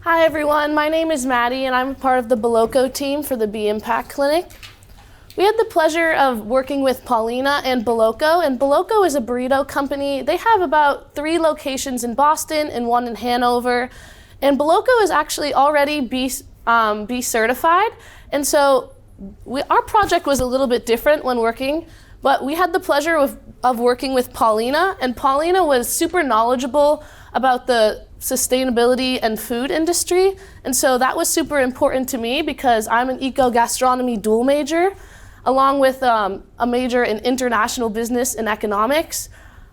Hi everyone, my name is Maddie and I'm a part of the Boloco team for the B Impact Clinic. We had the pleasure of working with Paulina and Boloco is a burrito company. They have about 3 locations in Boston and 1 in Hanover. And Boloco is actually already B certified. And so our project was a little bit different when working, but we had the pleasure of working with Paulina, and Paulina was super knowledgeable about the sustainability and food industry. And so that was super important to me because I'm an eco-gastronomy dual major, along with a major in international business and economics.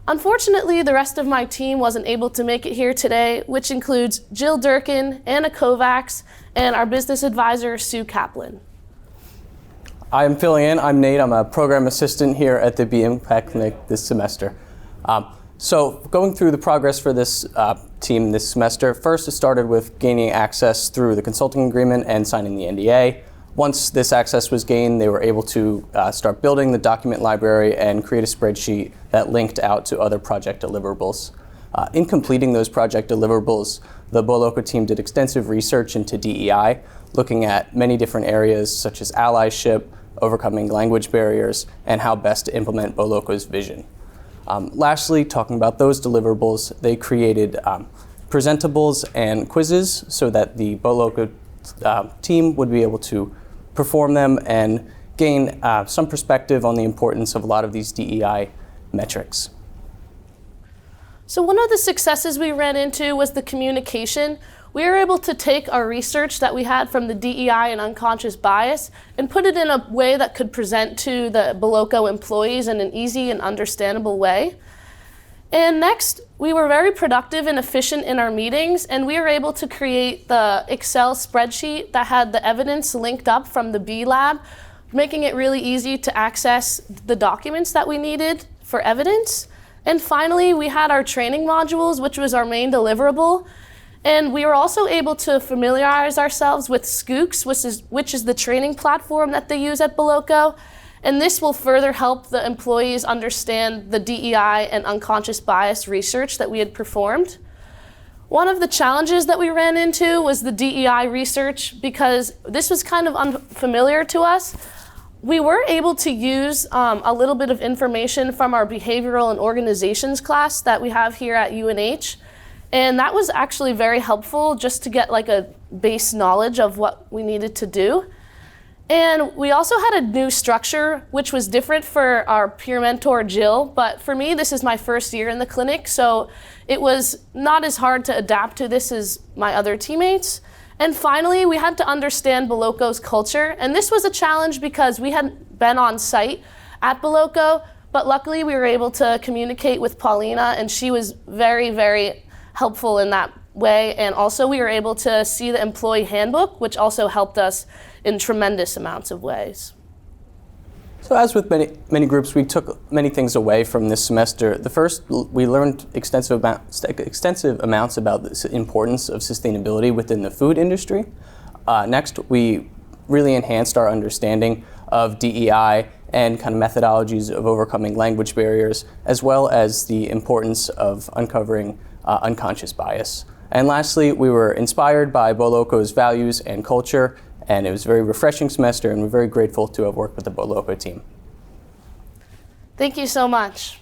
Unfortunately, the rest of my team wasn't able to make it here today, which includes Jill Durkin, Anna Kovacs, and our business advisor, Sue Kaplan. I'm filling in. I'm Nate. I'm a program assistant here at the B Impact Clinic this semester. So going through the progress for this team this semester, first it started with gaining access through the consulting agreement and signing the NDA. Once this access was gained, they were able to start building the document library and create a spreadsheet that linked out to other project deliverables. In completing those project deliverables, the Boloco team did extensive research into DEI, looking at many different areas such as allyship, overcoming language barriers, and how best to implement Boloco's vision. Lastly, talking about those deliverables, they created presentables and quizzes so that the Boloco team would be able to perform them and gain some perspective on the importance of a lot of these DEI metrics. So one of the successes we ran into was the communication. We were able to take our research that we had from the DEI and unconscious bias and put it in a way that could present to the Boloco employees in an easy and understandable way. And next, we were very productive and efficient in our meetings, and we were able to create the Excel spreadsheet that had the evidence linked up from the B Lab, making it really easy to access the documents that we needed for evidence. And finally, we had our training modules, which was our main deliverable. And we were also able to familiarize ourselves with Skooks, which is the training platform that they use at Boloco. And this will further help the employees understand the DEI and unconscious bias research that we had performed. One of the challenges that we ran into was the DEI research because this was kind of unfamiliar to us. We were able to use a little bit of information from our behavioral and organizations class that we have here at UNH. And that was actually very helpful just to get like a base knowledge of what we needed to do. And we also had a new structure, which was different for our peer mentor, Jill. But for me, this is my first year in the clinic, so it was not as hard to adapt to this as my other teammates. And finally, we had to understand Boloco's culture. And this was a challenge because we hadn't been on site at Boloco, but luckily we were able to communicate with Paulina, and she was very, very helpful in that way. And also we were able to see the employee handbook, which also helped us in tremendous amounts of ways. So as with many groups, we took many things away from this semester. The first, we learned extensive amounts about the importance of sustainability within the food industry. Next, we really enhanced our understanding of DEI and kind of methodologies of overcoming language barriers, as well as the importance of uncovering unconscious bias. And lastly, we were inspired by Boloco's values and culture, and it was a very refreshing semester, and we're very grateful to have worked with the Boloco team. Thank you so much.